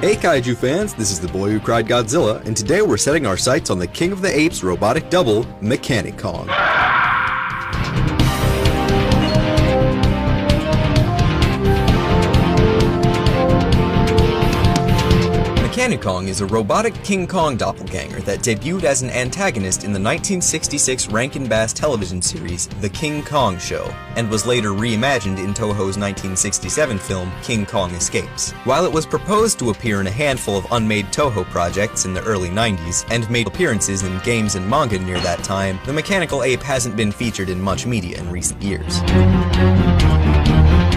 Hey kaiju fans, this is the boy who cried Godzilla, and today we're setting our sights on the King of the Apes robotic double, Mechani-Kong. Mechani-Kong is a robotic King Kong doppelganger that debuted as an antagonist in the 1966 Rankin-Bass television series The King Kong Show, and was later reimagined in Toho's 1967 film King Kong Escapes. While it was proposed to appear in a handful of unmade Toho projects in the early 90s, and made appearances in games and manga near that time, the mechanical ape hasn't been featured in much media in recent years.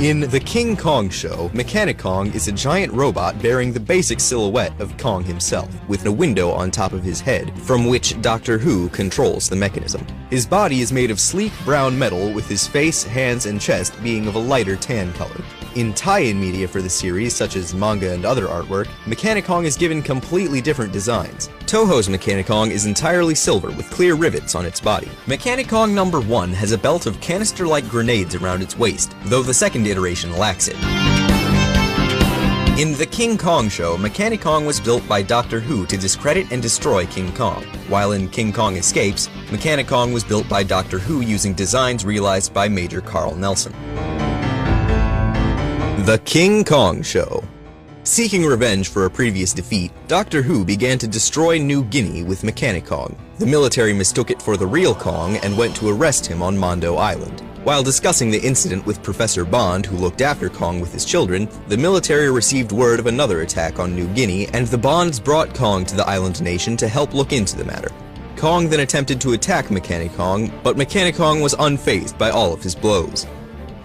In The King Kong Show, Mechani-Kong is a giant robot bearing the basic silhouette of Kong himself, with a window on top of his head, from which Doctor Who controls the mechanism. His body is made of sleek brown metal, with his face, hands, and chest being of a lighter tan color. In tie-in media for the series, such as manga and other artwork, Mechani-Kong is given completely different designs. Toho's Mechani-Kong is entirely silver with clear rivets on its body. Mechani-Kong No. 1 has a belt of canister-like grenades around its waist, though the second iteration lacks it. In The King Kong Show, Mechani-Kong was built by Doctor Who to discredit and destroy King Kong, while in King Kong Escapes, Mechani-Kong was built by Doctor Who using designs realized by Major Carl Nelson. The King Kong Show. Seeking revenge for a previous defeat, Doctor Who began to destroy New Guinea with Mechani-Kong. The military mistook it for the real Kong and went to arrest him on Mondo Island. While discussing the incident with Professor Bond, who looked after Kong with his children, the military received word of another attack on New Guinea, and the Bonds brought Kong to the island nation to help look into the matter. Kong then attempted to attack Mechani-Kong, but Mechani-Kong was unfazed by all of his blows.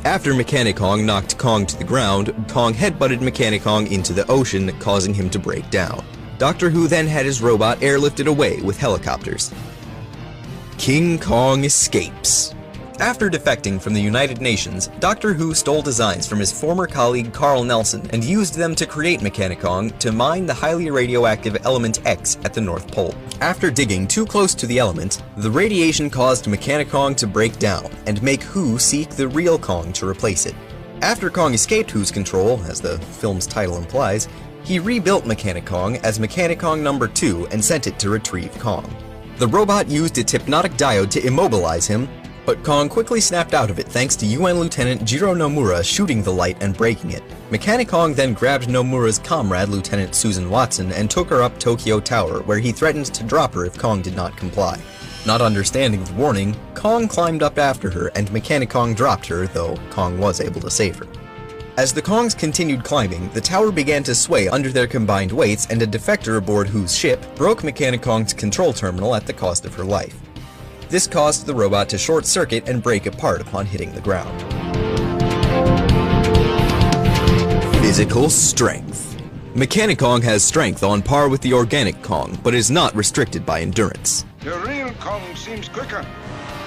After Mechani-Kong knocked Kong to the ground, Kong headbutted Mechani-Kong into the ocean, causing him to break down. Doctor Who then had his robot airlifted away with helicopters. King Kong Escapes. After defecting from the United Nations, Doctor Who stole designs from his former colleague Carl Nelson and used them to create Mechani-Kong to mine the highly radioactive element X at the North Pole. After digging too close to the element, the radiation caused Mechani-Kong to break down and make Who seek the real Kong to replace it. After Kong escaped Who's control, as the film's title implies, he rebuilt Mechani-Kong as Mechani-Kong No. 2 and sent it to retrieve Kong. The robot used its hypnotic diode to immobilize him, but Kong quickly snapped out of it thanks to UN Lieutenant Jiro Nomura shooting the light and breaking it. Mechani-Kong then grabbed Nomura's comrade, Lieutenant Susan Watson, and took her up Tokyo Tower, where he threatened to drop her if Kong did not comply. Not understanding the warning, Kong climbed up after her, and Mechani-Kong dropped her, though Kong was able to save her. As the Kongs continued climbing, the tower began to sway under their combined weights, and a defector aboard Who's ship broke Mechani-Kong's control terminal at the cost of her life. This caused the robot to short-circuit and break apart upon hitting the ground. Physical strength. Mechani-Kong has strength on par with the organic Kong, but is not restricted by endurance. The real Kong seems quicker.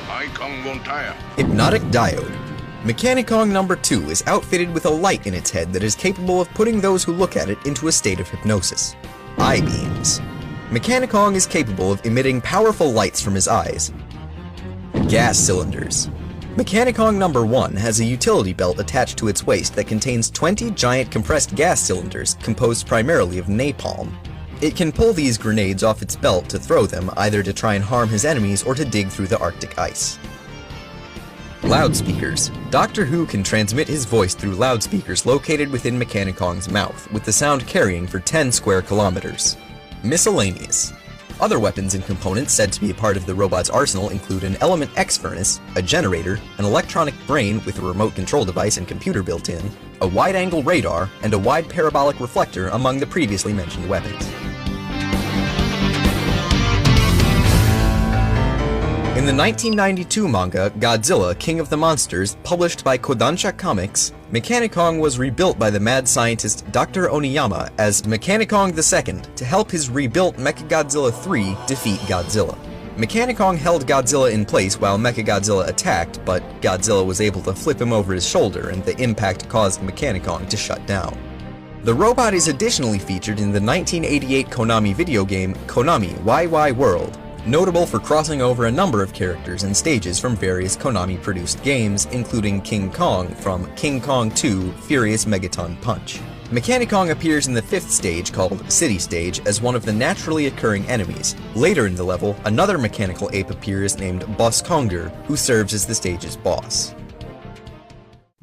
My Kong won't tire. Hypnotic diode. Mechani-Kong No. 2 is outfitted with a light in its head that is capable of putting those who look at it into a state of hypnosis. Eye beams. Mechani-Kong is capable of emitting powerful lights from his eyes. Gas cylinders. Mechani-Kong No. 1 has a utility belt attached to its waist that contains 20 giant compressed gas cylinders composed primarily of napalm. It can pull these grenades off its belt to throw them, either to try and harm his enemies or to dig through the Arctic ice. Loudspeakers. Doctor Who can transmit his voice through loudspeakers located within Mechani-Kong's mouth, with the sound carrying for 10 square kilometers. Miscellaneous. Other weapons and components said to be a part of the robot's arsenal include an Element X furnace, a generator, an electronic brain with a remote control device and computer built in, a wide-angle radar, and a wide parabolic reflector among the previously mentioned weapons. In the 1992 manga Godzilla, King of the Monsters, published by Kodansha Comics, Mechani-Kong was rebuilt by the mad scientist Dr. Oniyama as Mechani-Kong II to help his rebuilt Mechagodzilla 3 defeat Godzilla. Mechani-Kong held Godzilla in place while Mechagodzilla attacked, but Godzilla was able to flip him over his shoulder and the impact caused Mechani-Kong to shut down. The robot is additionally featured in the 1988 Konami video game Konami YY World, notable for crossing over a number of characters and stages from various Konami-produced games, including King Kong from King Kong 2: Furious Megaton Punch. Mechani-Kong appears in the 5th stage, called City Stage, as one of the naturally occurring enemies. Later in the level, another mechanical ape appears named Boss Konger, who serves as the stage's boss.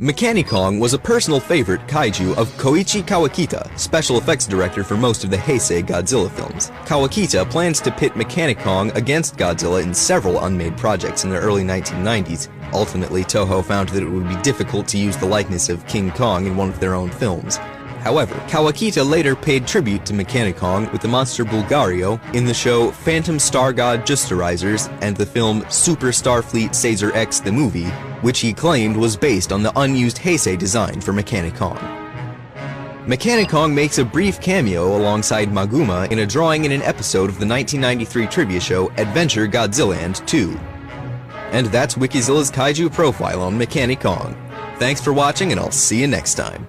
Mechani-Kong was a personal favorite kaiju of Koichi Kawakita, special effects director for most of the Heisei Godzilla films. Kawakita plans to pit Mechani-Kong against Godzilla in several unmade projects in the early 1990s. Ultimately, Toho found that it would be difficult to use the likeness of King Kong in one of their own films. However, Kawakita later paid tribute to Mechani-Kong with the monster Bulgario in the show Phantom Star God Justerizers and the film Super Starfleet Caesar X the Movie, which he claimed was based on the unused Heisei design for Mechani-Kong. Mechani-Kong makes a brief cameo alongside Maguma in a drawing in an episode of the 1993 trivia show Adventure Godzillaland 2. And that's Wikizilla's kaiju profile on Mechani-Kong. Thanks for watching, and I'll see you next time.